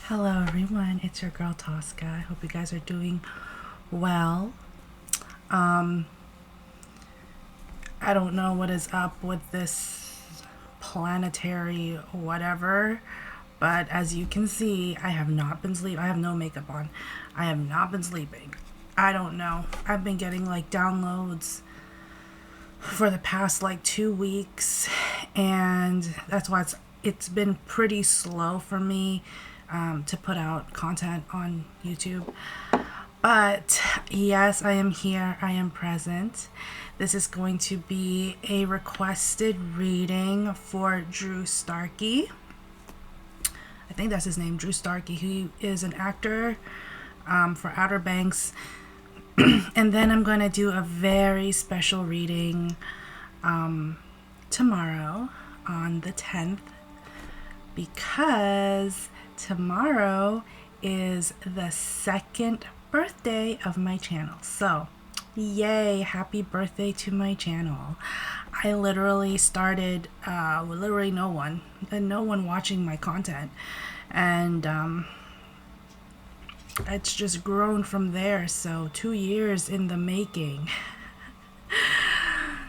Hello everyone, it's your girl Tosca. I hope you guys are doing well. I don't know what is up with this planetary whatever, but as you can see, I have not been sleeping. I have no makeup on. I have not been sleeping. I don't know. I've been getting like downloads for the past like 2 weeks, and that's why it's been pretty slow for me to put out content on YouTube. But yes, I am here. I am present. This is going to be a requested reading for Drew Starkey. I think that's his name, Drew Starkey. He is an actor for Outer Banks. And then I'm going to do a very special reading tomorrow on the 10th, because tomorrow is the second birthday of my channel. So yay, happy birthday to my channel. I literally started with literally no one watching my content, and it's just grown from there. So 2 years in the making.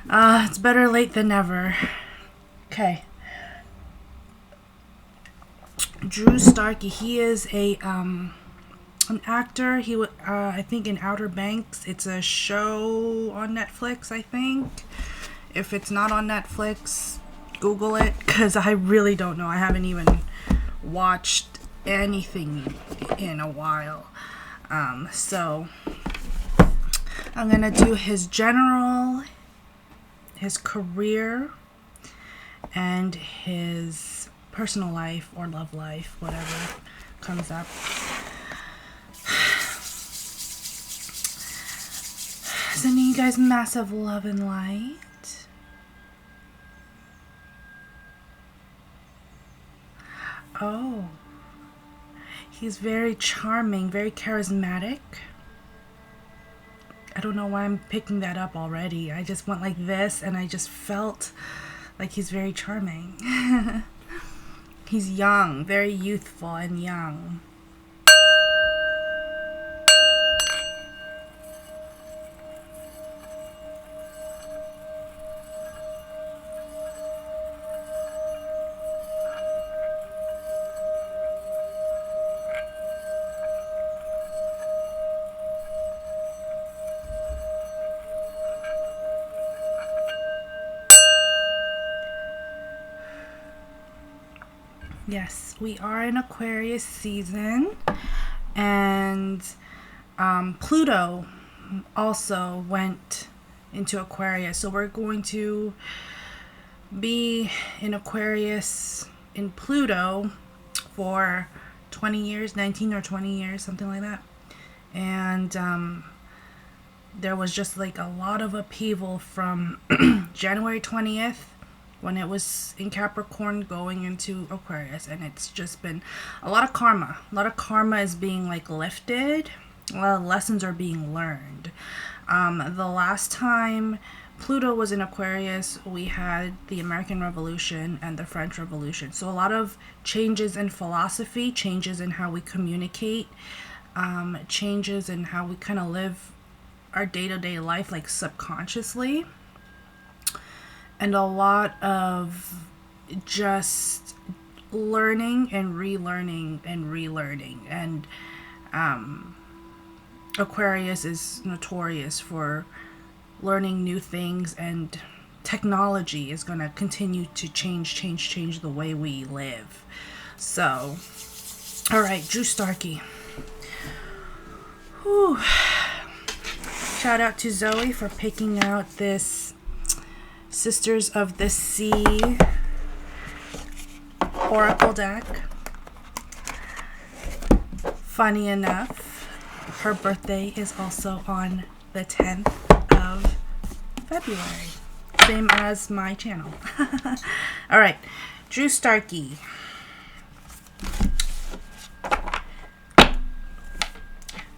It's better late than never. Okay. Drew Starkey, he is an actor. He I think in Outer Banks. It's a show on Netflix, I think. If it's not on Netflix, Google it, because I really don't know. I haven't even watched anything in a while. So I'm gonna do his general, his career, and his personal life or love life, whatever comes up. Sending you guys massive love and light. Oh, he's very charming, very charismatic. I don't know why I'm picking that up already. I just went like this and I just felt like he's very charming. He's young, very youthful and young. Yes, we are in Aquarius season, and Pluto also went into Aquarius. So we're going to be in Aquarius in Pluto for 20 years, 19 or 20 years, something like that. And there was just like a lot of upheaval from January 20th, when it was in Capricorn, going into Aquarius, and it's just been a lot of karma. A lot of karma is being like lifted. A lot of lessons are being learned. The last time Pluto was in Aquarius, we had the American Revolution and the French Revolution. So a lot of changes in philosophy, changes in how we communicate, changes in how we kind of live our day-to-day life, like subconsciously. And a lot of just learning and relearning and relearning. And Aquarius is notorious for learning new things, and technology is going to continue to change the way we live. So, all right, Drew Starkey. Whew. Shout out to Zoe for picking out this Sisters of the Sea Oracle deck. Funny enough, her birthday is also on the 10th of February. Same as my channel. Alright, Drew Starkey.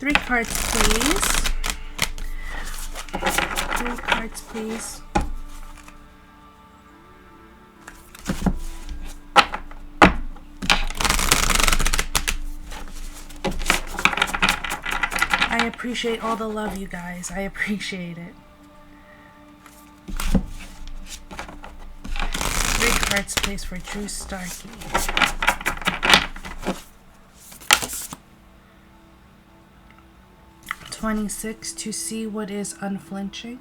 3 cards, please. 3 cards, please. I appreciate all the love, you guys. I appreciate it. 3 cards, please, for Drew Starkey. 26, to see what is unflinching.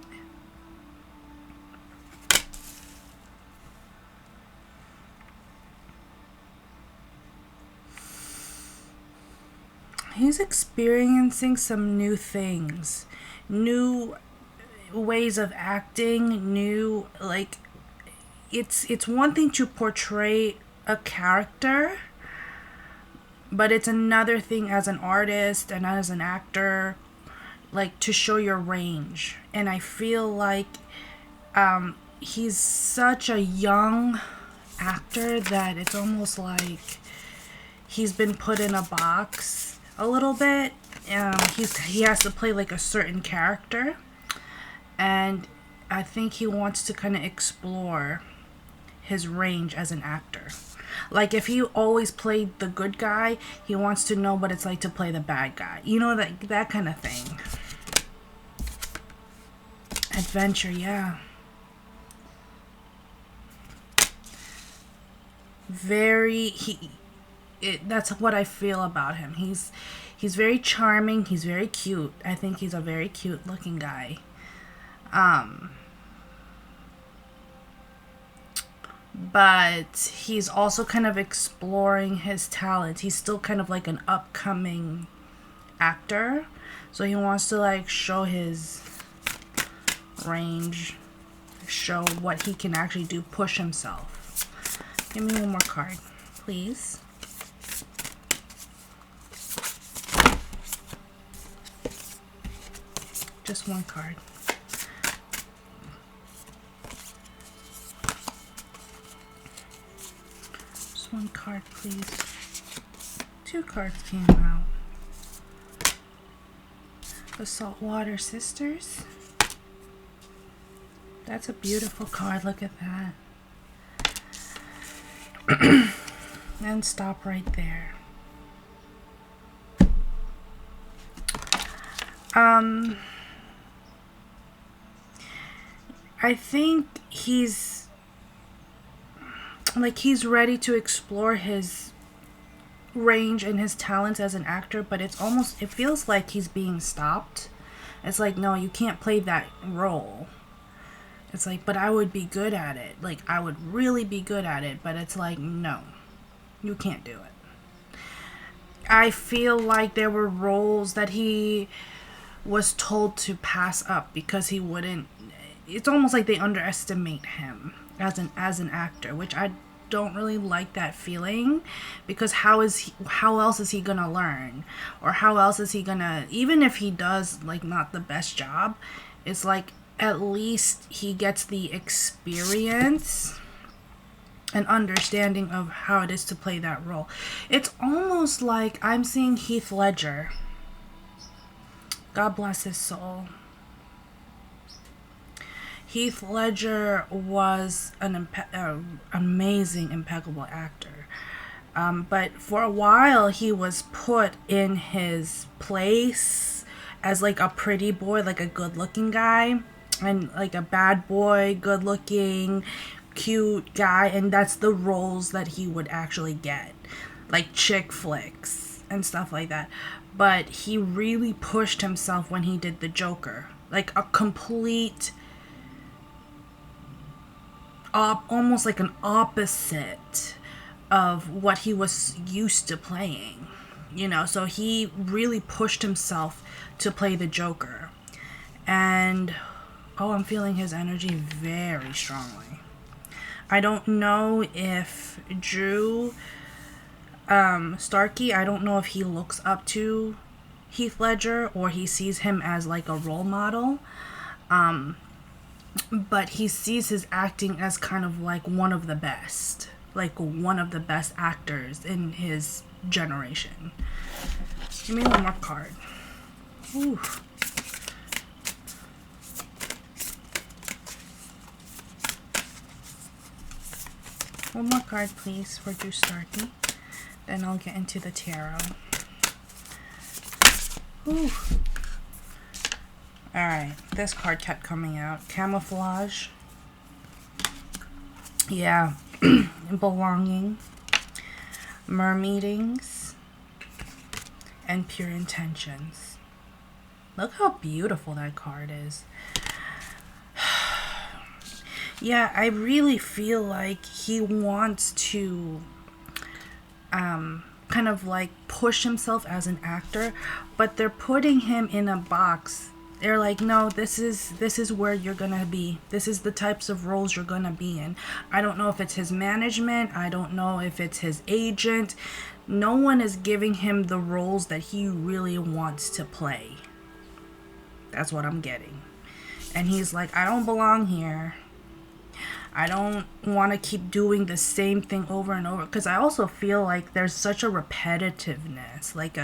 He's experiencing some new things, new ways of acting, new, like, it's one thing to portray a character, but it's another thing as an artist and as an actor, like, to show your range. And I feel like he's such a young actor that it's almost like he's been put in a box a little bit. He has to play like a certain character, and I think he wants to kind of explore his range as an actor. Like, if he always played the good guy, he wants to know what it's like to play the bad guy. You know, that kind of thing. Adventure, yeah. That's what I feel about him. He's very charming. He's very cute. I think he's a very cute looking guy. But he's also kind of exploring his talent. He's still kind of like an upcoming actor, so he wants to like show his range, show what he can actually do, push himself. Give me one more card, please. Just one card. Just one card, please. 2 cards came out. The Saltwater Sisters. That's a beautiful card. Look at that. And stop right there. I think he's ready to explore his range and his talents as an actor, but it feels like he's being stopped. It's like, no, you can't play that role. It's like, but I would be good at it. Like, I would really be good at it, but it's like, no, you can't do it. I feel like there were roles that he was told to pass up because he wouldn't. It's almost like they underestimate him as an actor, which I don't really like that feeling, because how else is he gonna learn, or how else is he gonna, even if he does like not the best job, it's like at least he gets the experience and understanding of how it is to play that role. It's almost like I'm seeing Heath Ledger. God bless his soul. Heath Ledger was an amazing, impeccable actor. But for a while, he was put in his place as like a pretty boy, like a good-looking guy, and like a bad boy, good-looking, cute guy, and that's the roles that he would actually get, like chick flicks and stuff like that. But he really pushed himself when he did the Joker, like a complete almost like an opposite of what he was used to playing, you know. So he really pushed himself to play the Joker, and I'm feeling his energy very strongly. I don't know if Drew Starkey, I don't know if he looks up to Heath Ledger or he sees him as like a role model, but he sees his acting as kind of like one of the best actors in his generation. Give me one more card. Ooh. One more card, please, for Drew Starkey. Then I'll get into the tarot. Ooh. Alright, this card kept coming out. Camouflage. Yeah. Belonging. Mermaidings. And pure intentions. Look how beautiful that card is. Yeah, I really feel like he wants to kind of like push himself as an actor, but they're putting him in a box. They're like, no, this is where you're gonna be. This is the types of roles you're gonna be in. I don't know if it's his management. I don't know if it's his agent. No one is giving him the roles that he really wants to play. That's what I'm getting. And he's like, I don't belong here. I don't want to keep doing the same thing over and over, because I also feel like there's such a repetitiveness, like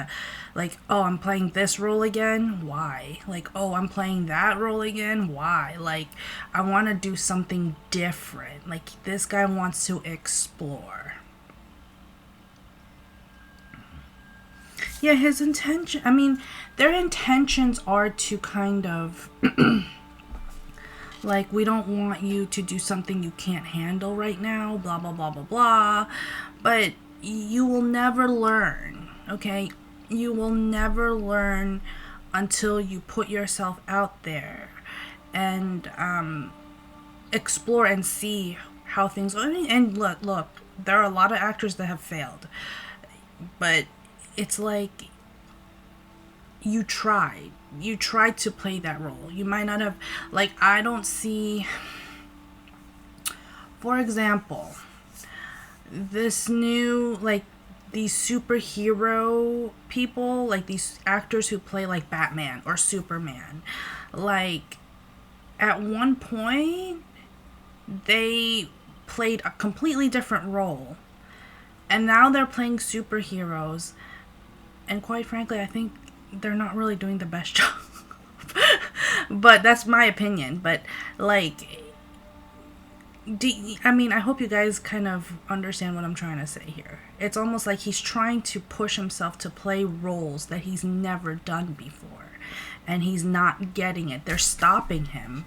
oh, I'm playing this role again, why? Like, oh, I'm playing that role again, why? Like, I want to do something different. Like, this guy wants to explore. Yeah, his intention, I mean, their intentions are to kind of like, we don't want you to do something you can't handle right now, blah, blah, blah, blah, blah. But you will never learn, okay? You will never learn until you put yourself out there and explore and see how things go. And look, there are a lot of actors that have failed. But it's like, you tried to play that role. You might not have, like, I don't see, for example, this new, like, these superhero people, like these actors who play like Batman or Superman, like, at one point they played a completely different role, and now they're playing superheroes, and quite frankly, I think they're not really doing the best job. But that's my opinion. But like, I mean, I hope you guys kind of understand what I'm trying to say here. It's almost like he's trying to push himself to play roles that he's never done before, and he's not getting it. They're stopping him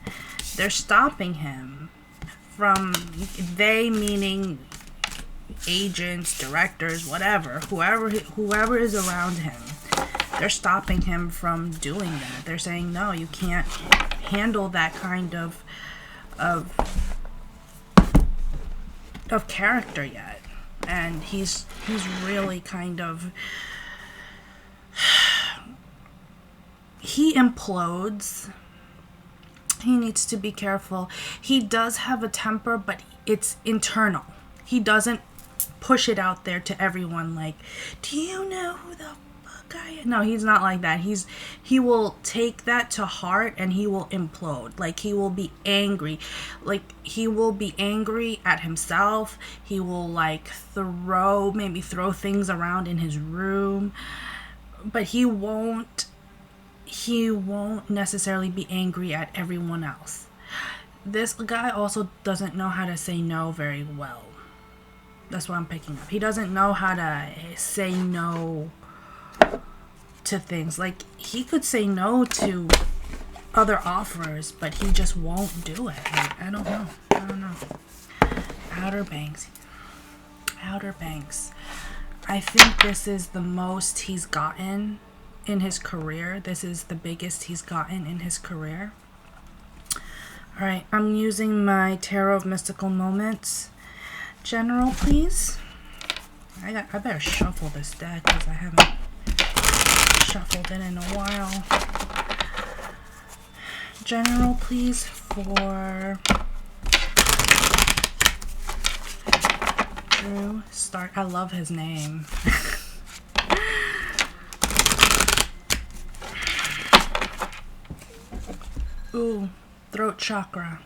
from, they meaning agents, directors, whatever, whoever is around him. They're stopping him from doing that. They're saying, no, you can't handle that kind of character yet. And he's really kind of, he implodes. He needs to be careful. He does have a temper, but it's internal. He doesn't push it out there to everyone like, do you know who the fuck I am? No, he's not like that. He will take that to heart and he will implode. Like, he will be angry. Like, he will be angry at himself. He will like throw things around in his room. But he won't necessarily be angry at everyone else. This guy also doesn't know how to say no very well. That's what I'm picking up. He doesn't know how to say no to things. Like, he could say no to other offers, but he just won't do it. Like, I don't know. Outer Banks. I think this is the most he's gotten in his career. This is the biggest he's gotten in his career. Alright, I'm using my Tarot of Mystical Moments. General, please. I better shuffle this deck because I haven't shuffled it in a while. General, please, for Drew Stark. I love his name. Ooh, throat chakra.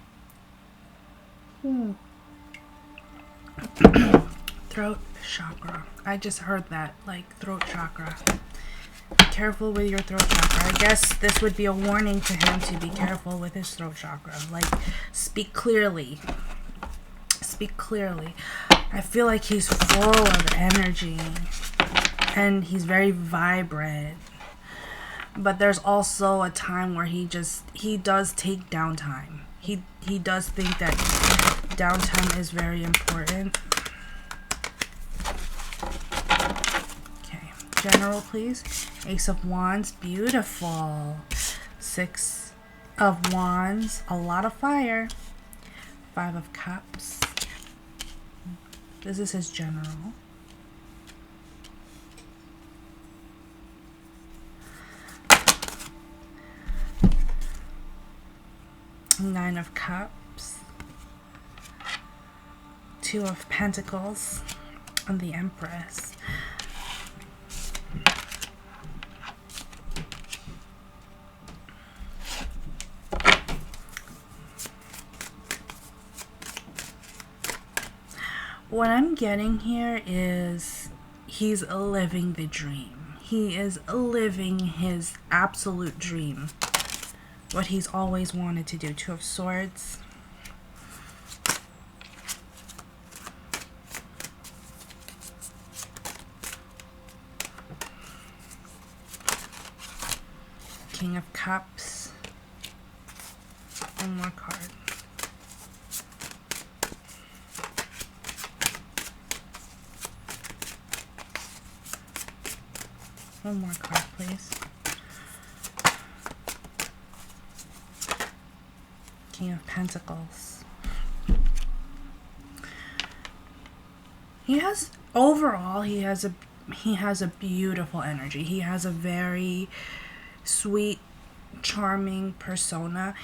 Throat chakra. I just heard that, like, throat chakra. Be careful with your throat chakra. I guess this would be a warning to him to be careful with his throat chakra. Like, speak clearly. I feel like he's full of energy and he's very vibrant. But there's also a time where he does take downtime. He does think that downtime is very important. Okay, General, please. Ace of Wands, beautiful. 6 of Wands, a lot of fire. 5 of Cups. This is his General. Nine of Cups. 2 of Pentacles. And the Empress. What I'm getting here is he's living the dream. He is living his absolute dream. What he's always wanted to do. 2 of Swords. King of Cups. One more card. One more card, please. King of Pentacles. He has a beautiful energy. He has a very sweet, charming persona,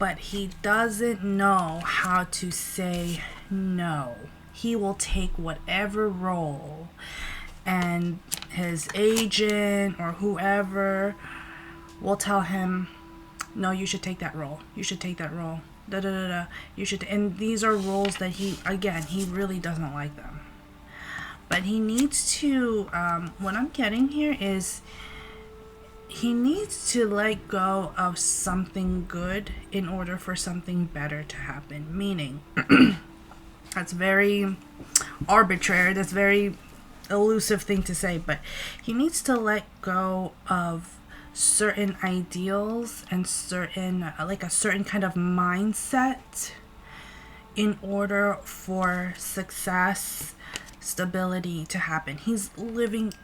but he doesn't know how to say no. He will take whatever role, and his agent or whoever will tell him, no, you should take that role. You should take that role. Da da da da. You should. And these are roles that he really doesn't like them. But he needs to. What I'm getting here is he needs to let go of something good in order for something better to happen. Meaning, that's very arbitrary. That's very elusive thing to say, but he needs to let go of certain ideals and certain a certain kind of mindset in order for success, stability to happen. He's living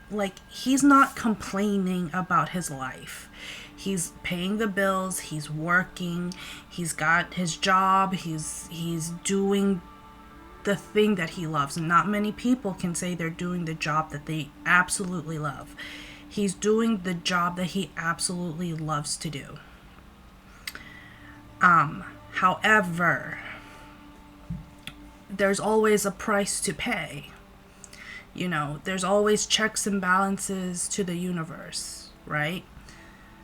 he's not complaining about his life. He's paying the bills, he's working, he's got his job, he's doing the thing that he loves. And not many people can say they're doing the job that they absolutely love. He's doing the job that he absolutely loves to do. However, there's always a price to pay. There's always checks and balances to the universe, right?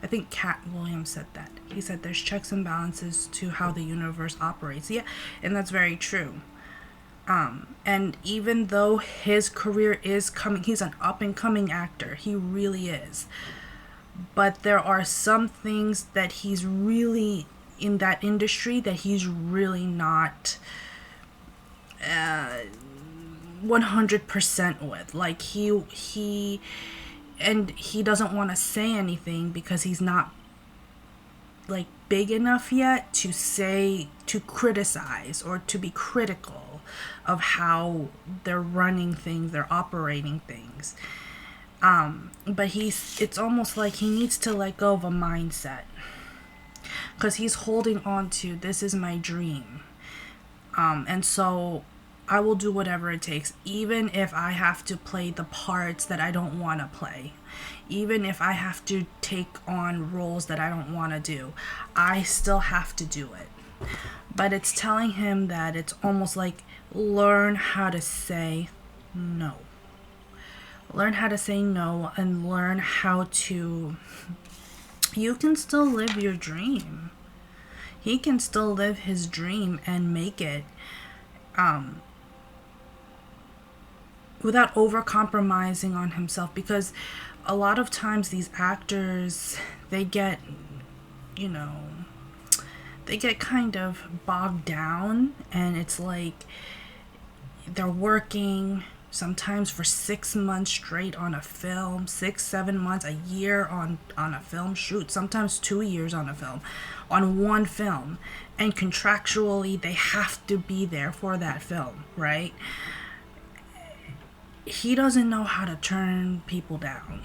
I think Cat Williams said that. He said there's checks and balances to how the universe operates. Yeah, and that's very true. And even though his career is coming, he's an up-and-coming actor. He really is. But there are some things that he's really, in that industry, that he's really not 100% with. He doesn't want to say anything because he's not big enough yet to criticize or to be critical of how they're running things, they're operating things. But it's almost like he needs to let go of a mindset, because he's holding on to, this is my dream. And so I will do whatever it takes, even if I have to play the parts that I don't want to play. Even if I have to take on roles that I don't want to do, I still have to do it. But it's telling him that it's almost like, learn how to say no. Learn how to say no, and learn how to... You can still live your dream. He can still live his dream and make it without over-compromising on himself. Because a lot of times these actors, they get kind of bogged down, and it's like they're working sometimes for 6 months straight on a film, 6, 7 months, a year on a film shoot, sometimes 2 years on a film, on one film. And contractually, they have to be there for that film, right? He doesn't know how to turn people down.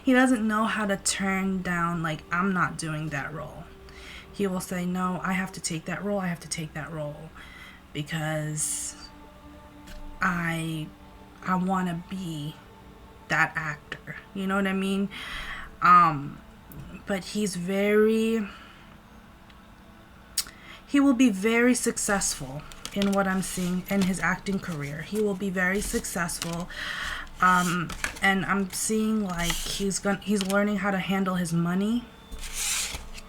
He doesn't know how to turn down, like, I'm not doing that role. He will say, no, I have to take that role. I have to take that role because I want to be that actor. You know what I mean? But he will be very successful in what I'm seeing in his acting career. He will be very successful. And I'm seeing like he's learning how to handle his money.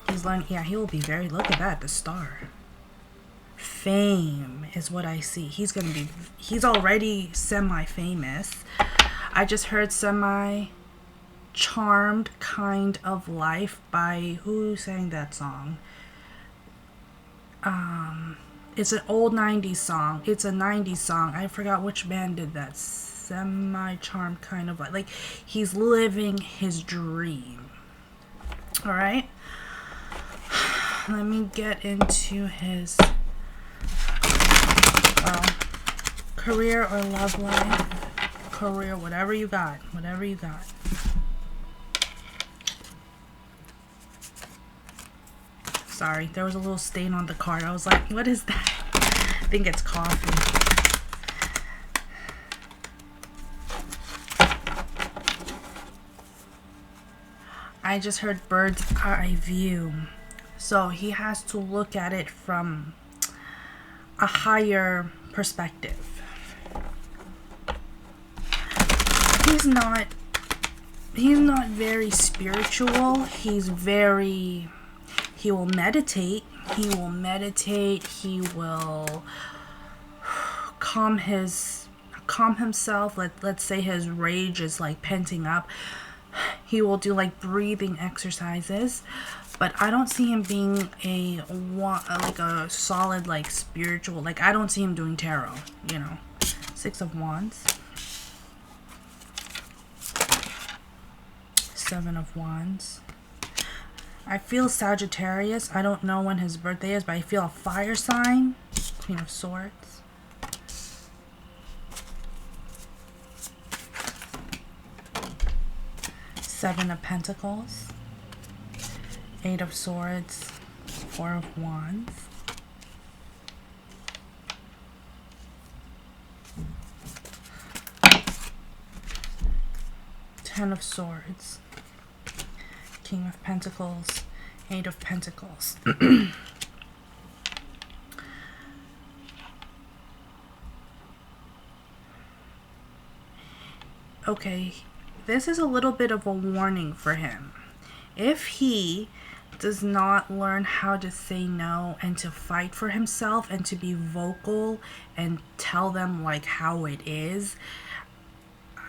He will be very, look at that, the star. Fame is what I see. He's already semi-famous. I just heard Charmed Kind of Life by, who sang that song? It's an old 90s song. It's a 90s song. I forgot which band did that. Semi-Charmed Kind of Life. Like, he's living his dream. Alright? Let me get into his career or love life. Career, whatever you got. Sorry, there was a little stain on the card. I was like, what is that? I think it's coffee. I just heard bird's eye view. So he has to look at it from a higher perspective. He's not very spiritual. He will meditate. He will calm himself. Let's say his rage is like penting up. He will do like breathing exercises. But I don't see him being a solid, like, spiritual. Like, I don't see him doing tarot, you know. 6 of Wands. 7 of Wands. I feel Sagittarius. I don't know when his birthday is, but I feel a fire sign. Queen of Swords. Seven of Pentacles. 8 of Swords, 4 of Wands, Ten of Swords, King of Pentacles, 8 of Pentacles. Okay, this is a little bit of a warning for him. If he does not learn how to say no and to fight for himself and to be vocal and tell them like how it is,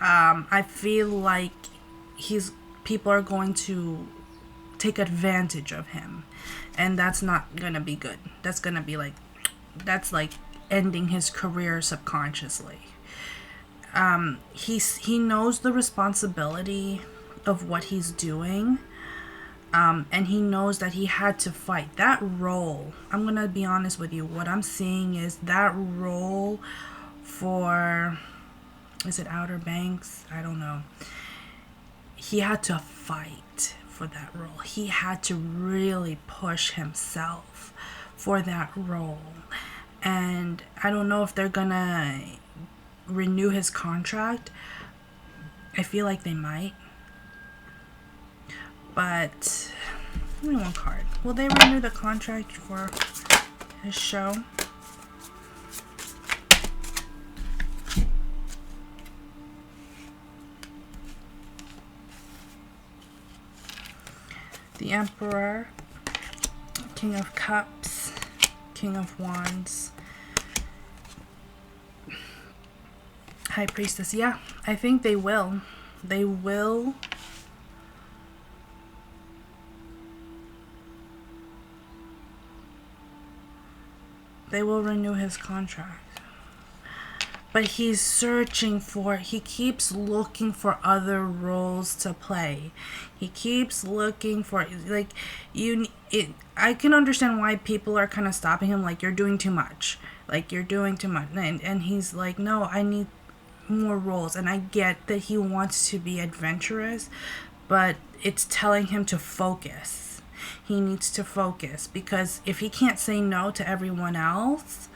I feel like people are going to take advantage of him, and that's not gonna be good. That's like ending his career subconsciously. He knows the responsibility of what he's doing. And he knows that he had to fight. That role, I'm going to be honest with you, what I'm seeing is that role for, is it Outer Banks? I don't know. He had to fight for that role. He had to really push himself for that role. And I don't know if they're going to renew his contract. I feel like they might. But, give me one card. Will they renew the contract for his show? The Emperor, King of Cups, King of Wands, High Priestess. Yeah, I think they will. They will. They will renew his contract. but he's searching for, he keeps looking for other roles to play. He keeps looking for, like, I can understand why people are kind of stopping him, like, you're doing too much. Like, you're doing too much. And he's like, no, I need more roles. And I get that he wants to be adventurous, but it's telling him to focus. He needs to focus, because if he can't say no to everyone else,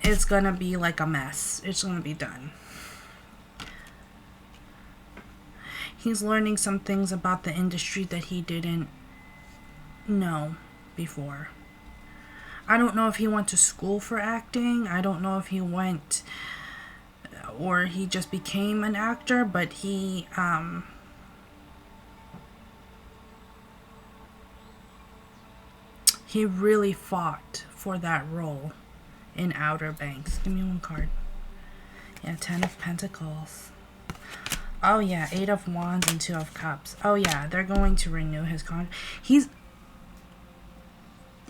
it's gonna be like a mess. It's gonna be done. He's learning some things about the industry that he didn't know before. I don't know if he went to school for acting. I don't know if he went, or he just became an actor, but he really fought for that role in Outer Banks. Give me one card. Yeah, 10 of Pentacles. Oh yeah, 8 of Wands and 2 of Cups. Oh yeah, they're going to renew his contract.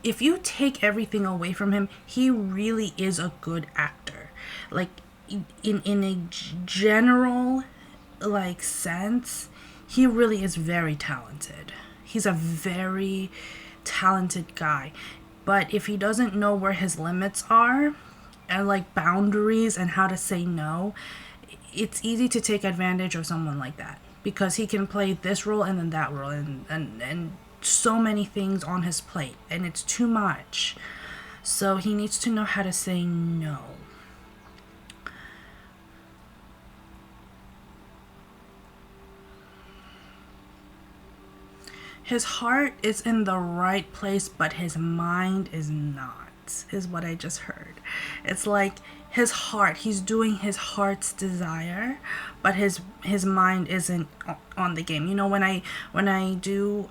If you take everything away from him, he really is a good actor. Like, in a general, like, sense, he really is very talented. He's a very talented guy. But if he doesn't know where his limits are, and like boundaries and how to say no, it's easy to take advantage of someone like that, because he can play this role and then that role and so many things on his plate, and it's too much. So he needs to know how to say no. His heart is in the right place, but his mind is not, is what I just heard. It's like his heart, he's doing his heart's desire, but his mind isn't on the game. You know, when I do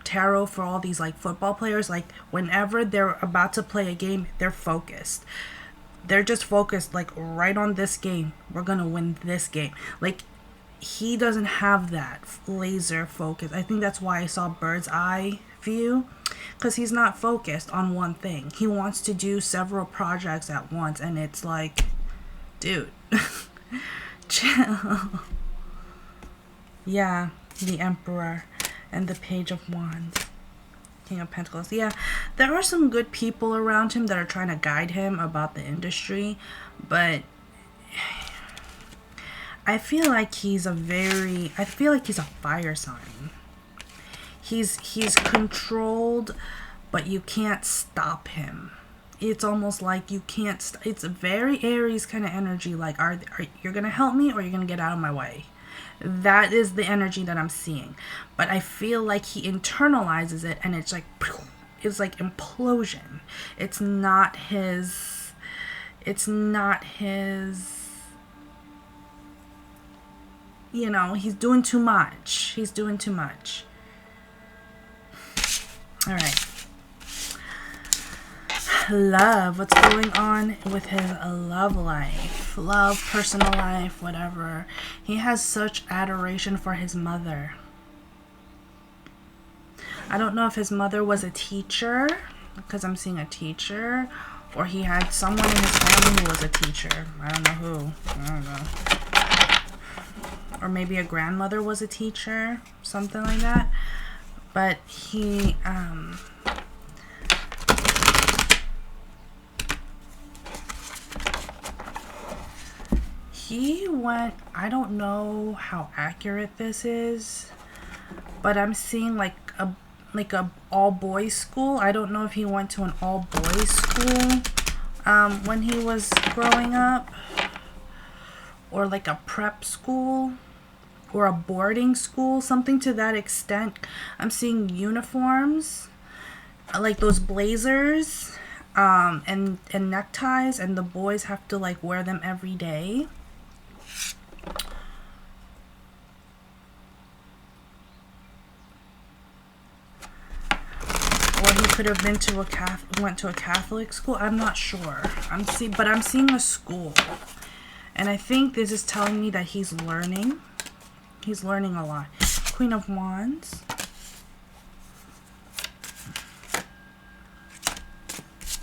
tarot for all these like football players, like whenever they're about to play a game, they're focused. They're just focused, like, right on this game. We're gonna win this game. Like, he doesn't have that laser focus. I think that's why I saw bird's eye view, because he's not focused on one thing. He wants to do several projects at once, and it's like, dude, chill. Yeah, the Emperor and the Page of Wands, King of Pentacles. Yeah, there are some good people around him that are trying to guide him about the industry, but I feel like he's a fire sign. He's controlled, but you can't stop him. It's almost like you can't. It's a very Aries kind of energy. Like, are you're gonna help me, or you're gonna get out of my way? That is the energy that I'm seeing. But I feel like he internalizes it, and it's like implosion. It's not his. You know, he's doing too much. He's doing too much. All right. Love. What's going on with his love life? Love, personal life, whatever. He has such adoration for his mother. I don't know if his mother was a teacher, because I'm seeing a teacher, or he had someone in his family who was a teacher. I don't know who. I don't know. Or maybe a grandmother was a teacher, something like that. But he went, I don't know how accurate this is, but I'm seeing like a all boys school. I don't know if he went to an all boys school when he was growing up, or like a prep school, or a boarding school, something to that extent. I'm seeing uniforms, like those blazers, and neckties, and the boys have to like wear them every day. Or he could have been to went to a Catholic school. I'm not sure. But I'm seeing a school, and I think this is telling me that he's learning. He's learning a lot. Queen of Wands.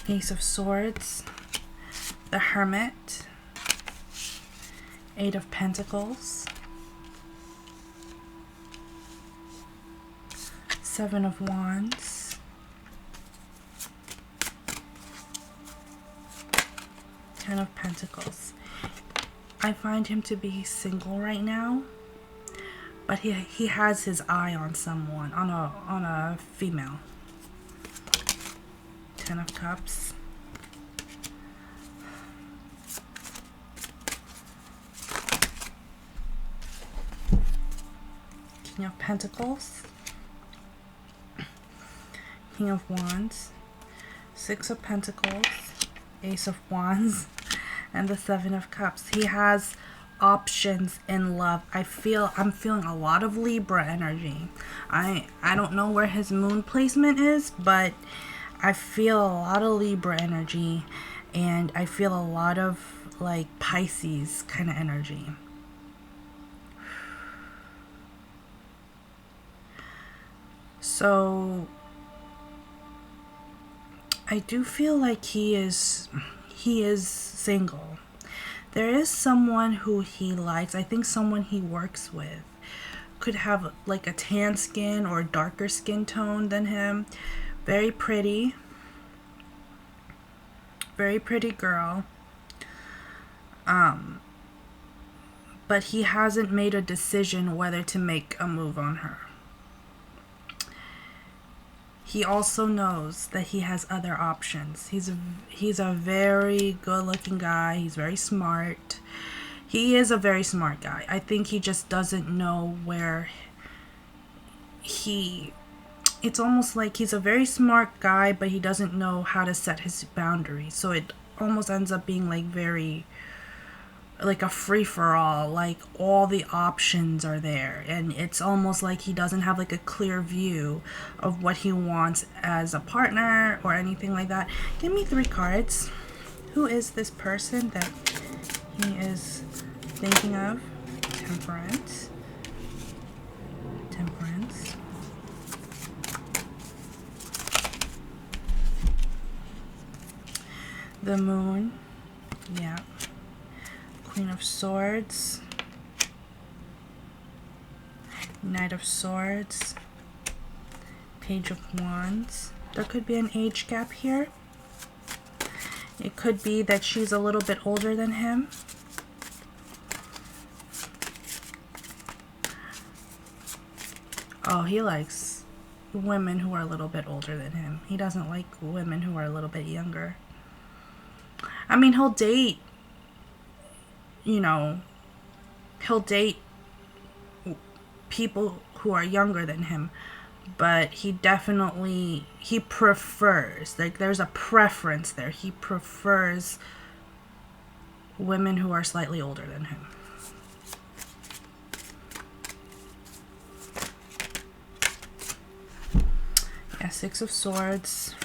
Ace of Swords. the Hermit, 8 of Pentacles, 7 of Wands, 10 of Pentacles. I find him to be single right now, but he has his eye on someone, on a female. 10 of Cups, King of Pentacles, King of Wands, 6 of Pentacles, Ace of Wands, and the 7 of Cups. He has options in love. I'm feeling a lot of Libra energy. I don't know where his moon placement is, but I feel a lot of Libra energy, and I feel a lot of like Pisces kind of energy. So I do feel like he is single. There is someone who he likes. I think someone he works with could have like a tan skin or darker skin tone than him. Very pretty girl. But he hasn't made a decision whether to make a move on her. He also knows that he has other options. He's a very good-looking guy. He's very smart. He is a very smart guy. I think he just doesn't know where it's almost like he's a very smart guy, but he doesn't know how to set his boundaries. So it almost ends up being like very like a free-for-all, like all the options are there, and it's almost like he doesn't have like a clear view of what he wants as a partner or anything like that. Give me 3 cards. Who is this person that he is thinking of? Temperance, the Moon, yeah, Queen of Swords, Knight of Swords, Page of Wands. There could be an age gap here. It could be that she's a little bit older than him. Oh, he likes women who are a little bit older than him. He doesn't like women who are a little bit younger. I mean, he'll date, he'll date people who are younger than him, but he prefers, like there's a preference there. He prefers women who are slightly older than him. Yeah, 6 of Swords,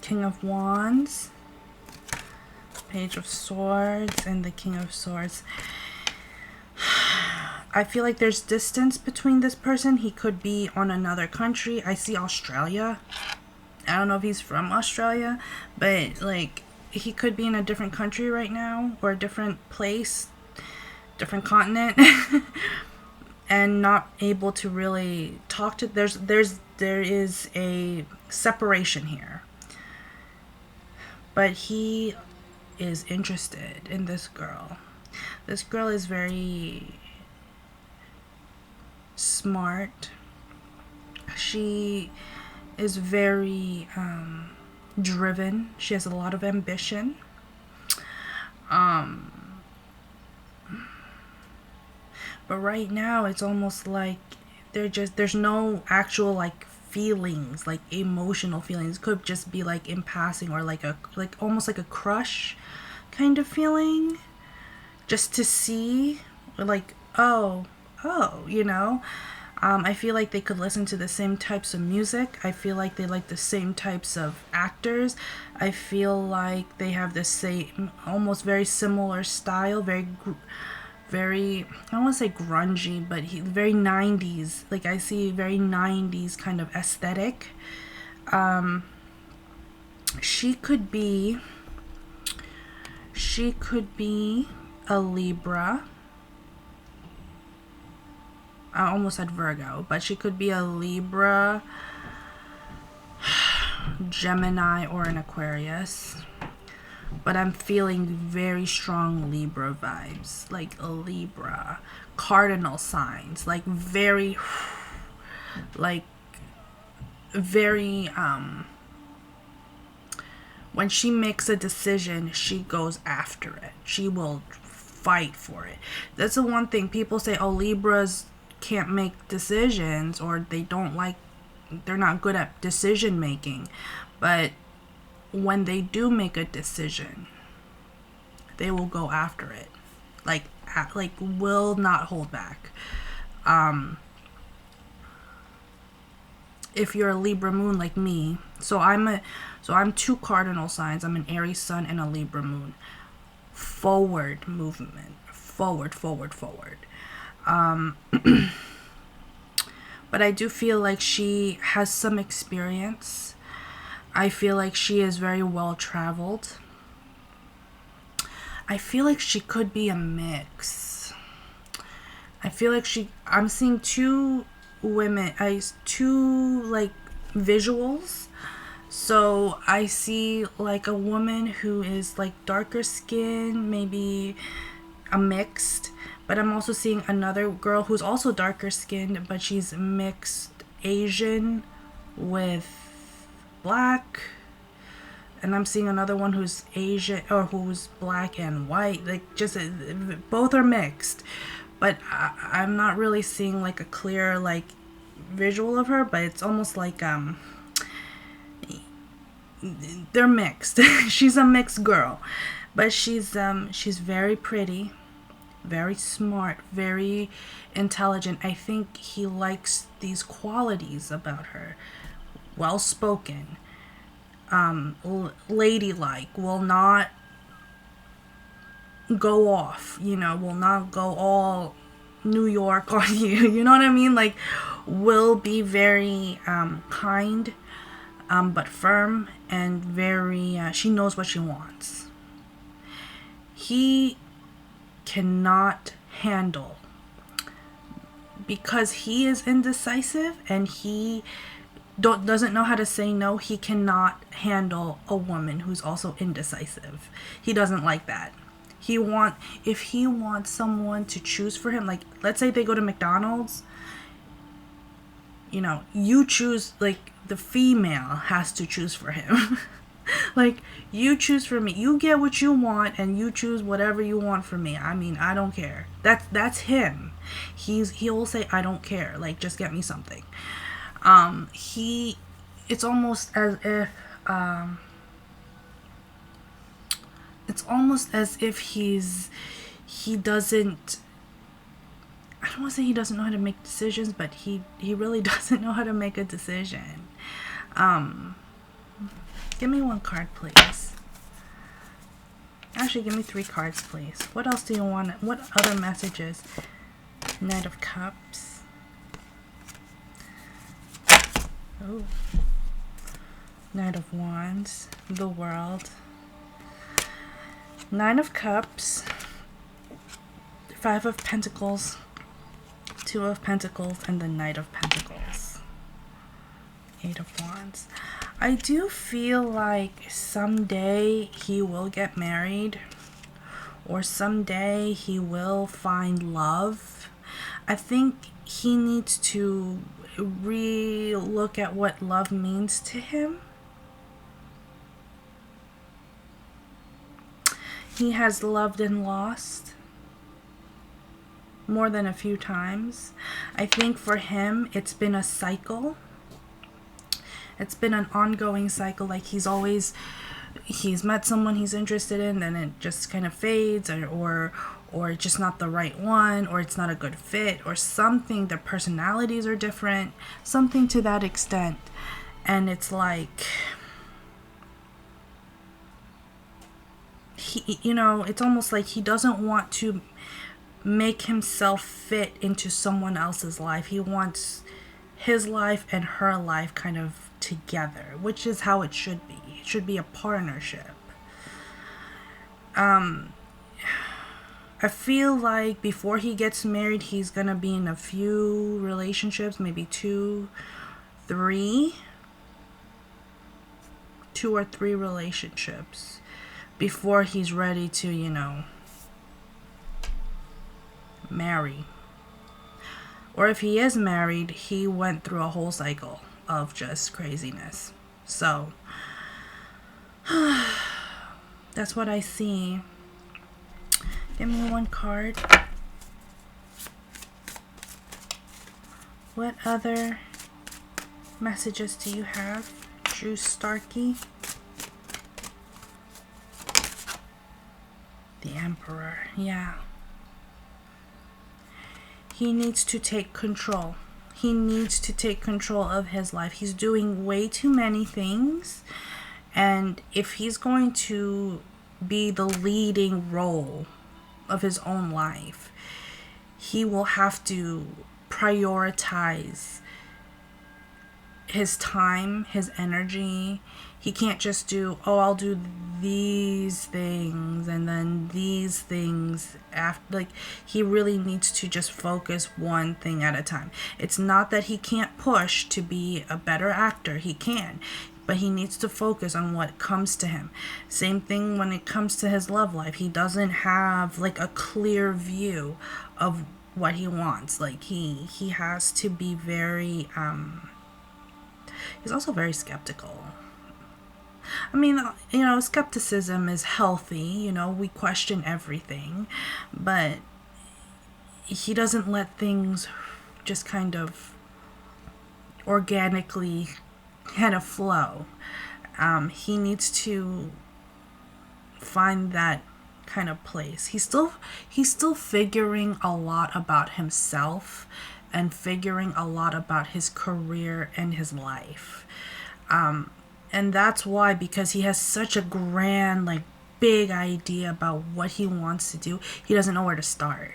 King of Wands, Page of Swords, and the King of Swords. I feel like there's distance between this person. He could be on another country. I see Australia. I don't know if he's from Australia, but like he could be in a different country right now, or a different place, different continent, and not able to really talk to. There is a separation here, but he is interested in this girl. This girl is very smart. She is very driven. She has a lot of ambition. But right now it's almost like there's no actual like feelings, like emotional feelings. It could just be like in passing, or like almost like a crush kind of feeling, just to see, like, oh, I feel like they could listen to the same types of music. I feel like they like the same types of actors. I feel like they have the same, almost very similar style, very, I don't want to say grungy, but very 90s. Like, I see very 90s kind of aesthetic. she could be a Libra. I almost said Virgo, but she could be a Libra, Gemini, or an Aquarius. But I'm feeling very strong Libra vibes, like a Libra, cardinal signs, like very when she makes a decision, she goes after it. She will fight for it. That's the one thing people say, oh, Libras can't make decisions, or they're not good at decision making. But when they do make a decision, they will go after it. Like will not hold back. If you're a Libra moon like me, so I'm two cardinal signs. I'm an Aries sun and a Libra moon. Forward movement. Forward. But I do feel like she has some experience. I feel like she is very well traveled. I feel like she could be a mix. I feel like I'm seeing two women, two like visuals. So I see like a woman who is like darker skin, maybe a mixed, but I'm also seeing another girl who's also darker skinned, but she's mixed Asian with black. And I'm seeing another one who's Asian, or who's black and white. Like, just both are mixed, but I'm not really seeing like a clear like visual of her. But it's almost like they're mixed. She's a mixed girl, but she's very pretty, very smart, very intelligent. I think he likes these qualities about her. Well spoken, ladylike, will not go off, will not go all New York on you, you know what I mean? Like, will be very kind, but firm, and very, she knows what she wants. He cannot handle, because he is indecisive and he doesn't know how to say no. He cannot handle a woman who's also indecisive. He doesn't like that. If he wants someone to choose for him, like let's say they go to McDonald's, you choose, like the female has to choose for him. Like, you choose for me. You get what you want and you choose whatever you want for me. I mean, I don't care. That's him. He'll say, I don't care. Like, just get me something. It's almost as if he doesn't, I don't want to say he doesn't know how to make decisions, but he really doesn't know how to make a decision. Give me one card, please. Actually, give me 3 cards, please. What else do you want? What other messages? Knight of Cups. Oh. Knight of Wands. The World. Nine of Cups. 5 of Pentacles. 2 of Pentacles. And the Knight of Pentacles. 8 of Wands. I do feel like someday he will get married, or someday he will find love. I think he needs to re-look at what love means to him. He has loved and lost more than a few times. I think for him, it's been a cycle. It's been an ongoing cycle. Like, he's met someone he's interested in, then it just kind of fades, or just not the right one, or it's not a good fit, or something. Their personalities are different, something to that extent. And it's like, it's almost like he doesn't want to make himself fit into someone else's life. He wants his life and her life kind of together, which is how it should be. It should be a partnership. I feel like before he gets married, he's gonna be in a few relationships, maybe two or three relationships before he's ready to, you know, marry. Or if he is married, he went through a whole cycle of just craziness. So that's what I see. Give me one card. What other messages do you have, Drew Starkey? The Emperor, yeah. He needs to take control. He needs to take control of his life. He's doing way too many things. And if he's going to be the leading role of his own life, he will have to prioritize his time, his energy. He can't just do, oh, I'll do these things and then these things after. Like, he really needs to just focus one thing at a time. It's not that he can't push to be a better actor. He can, but he needs to focus on what comes to him. Same thing when it comes to his love life. He doesn't have like a clear view of what he wants. Like, he has to be very he's also very skeptical. I mean, you know, skepticism is healthy. You know, we question everything, but he doesn't let things just kind of organically kind of flow. He needs to find that kind of place. He's still figuring a lot about himself and figuring a lot about his career and his life. And that's why, because he has such a grand, like, big idea about what he wants to do, he doesn't know where to start.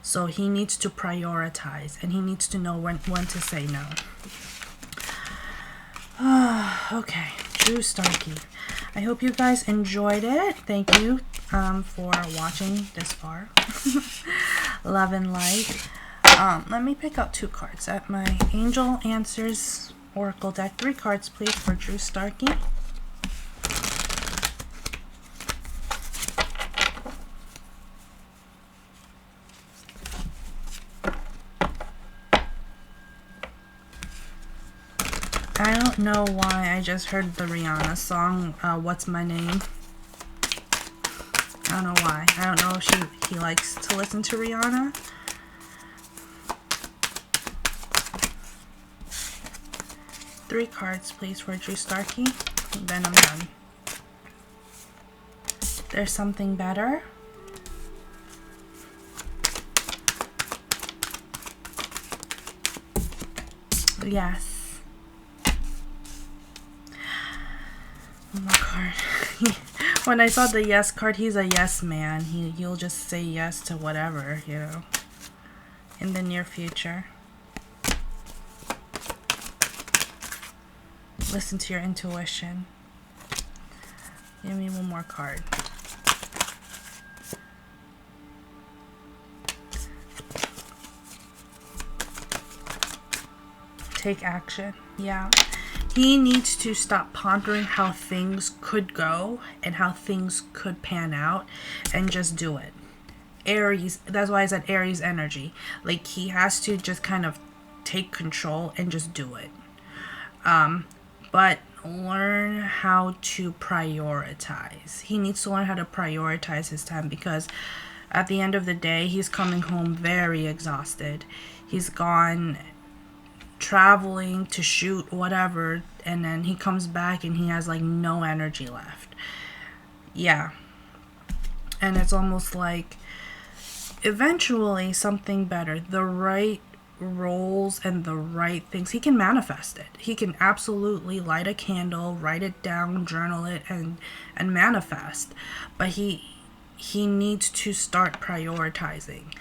So he needs to prioritize, and he needs to know when to say no. Okay, Drew Starkey. I hope you guys enjoyed it. Thank you for watching this far. Love and light. Let me pick out two cards at my Angel Answers Oracle deck. 3 cards, please, for Drew Starkey. I don't know why I just heard the Rihanna song, What's My Name? I don't know why. I don't know if he likes to listen to Rihanna. Three cards, please, for Drew Starkey. Then I'm done. There's something better. Yes. One more card. When I saw the yes card, he's a yes man. He'll just say yes to whatever, you know, in the near future. Listen to your intuition. Give me one more card. Take action. Yeah. He needs to stop pondering how things could go and how things could pan out and just do it. Aries, that's why I said Aries energy. Like, he has to just kind of take control and just do it. But learn how to prioritize. He needs to learn how to prioritize his time, because at the end of the day, he's coming home very exhausted. He's gone traveling to shoot whatever, and then he comes back and he has like no energy left. Yeah. And it's almost like eventually something better, the right roles and the right things, he can manifest it. He can absolutely light a candle, write it down, journal it, and manifest. But he needs to start prioritizing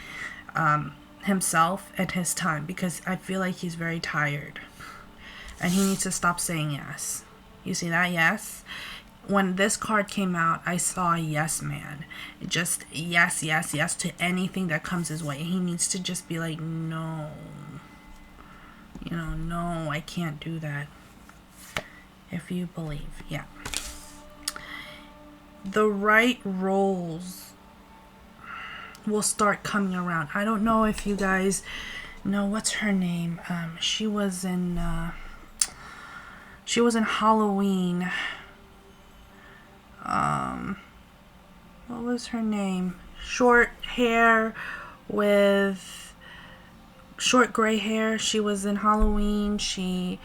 himself and his time, because I feel like he's very tired and he needs to stop saying yes. You see that? Yes. When this card came out, I saw a yes man. Just yes, yes, yes to anything that comes his way. He needs to just be like, no. You know, no, I can't do that. If you believe, yeah. The right roles will start coming around. I don't know if you guys know, what's her name? She was in Halloween. What was her name? Short hair with short gray hair. She was in Halloween. She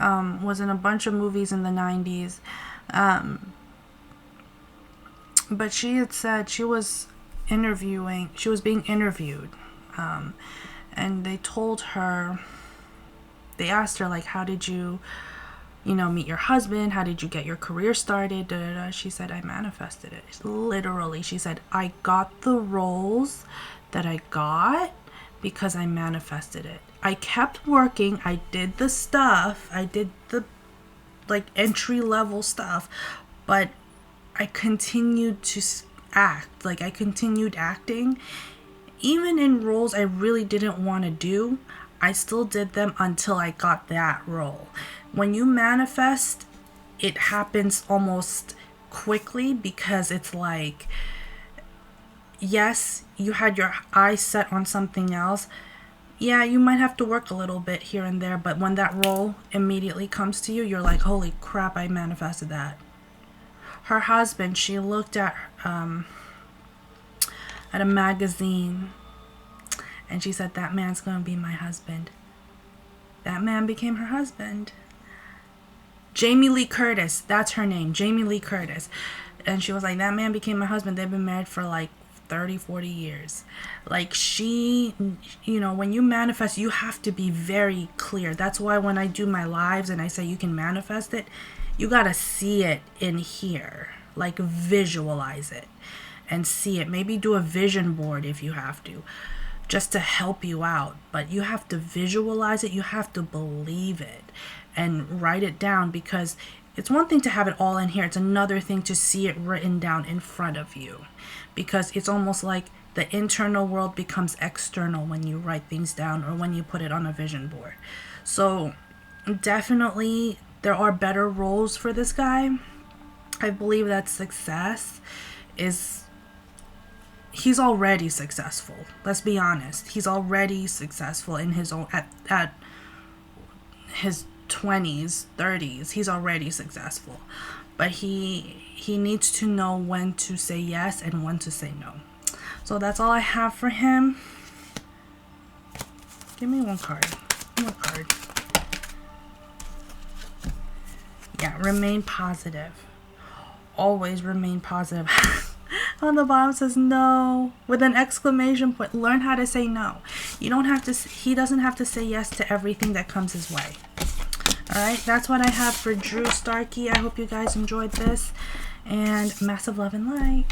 was in a bunch of movies in the 90s. But she had said she was being interviewed. And they told her, they asked her, like, how did you meet your husband? How did you get your career started? Da, da, da. She said, I manifested it. Literally, she said, I got the roles that I got because I manifested it. I kept working. I did the stuff. I did the, like, entry level stuff. But I continued to act. Like, I continued acting. Even in roles I really didn't want to do, I still did them until I got that role. When you manifest, it happens almost quickly because it's like, yes, you had your eyes set on something else. Yeah, you might have to work a little bit here and there, but when that role immediately comes to you, you're like, holy crap, I manifested that. Her husband, she looked at a magazine and she said, that man's gonna be my husband. That man became her husband. Jamie Lee Curtis, that's her name, Jamie Lee Curtis. And she was like, that man became my husband. They've been married for like 30, 40 years. Like, she, when you manifest, you have to be very clear. That's why when I do my lives and I say you can manifest it, you gotta see it in here. Like, visualize it and see it. Maybe do a vision board if you have to, just to help you out. But you have to visualize it. You have to believe it and write it down, because it's one thing to have it all in here. It's another thing to see it written down in front of you, because it's almost like the internal world becomes external when you write things down or when you put it on a vision board. So definitely there are better roles for this guy. I believe that success is, he's already successful. Let's be honest. He's already successful in his own, at his 20s, 30s. He's already successful. But he needs to know when to say yes and when to say no. So that's all I have for him. Give me one card. One card. Yeah, remain positive. Always remain positive. On the bottom says no with an exclamation point. Learn how to say no. You don't have to, he doesn't have to say yes to everything that comes his way. Alright, that's what I have for Drew Starkey. I hope you guys enjoyed this, and massive love and light.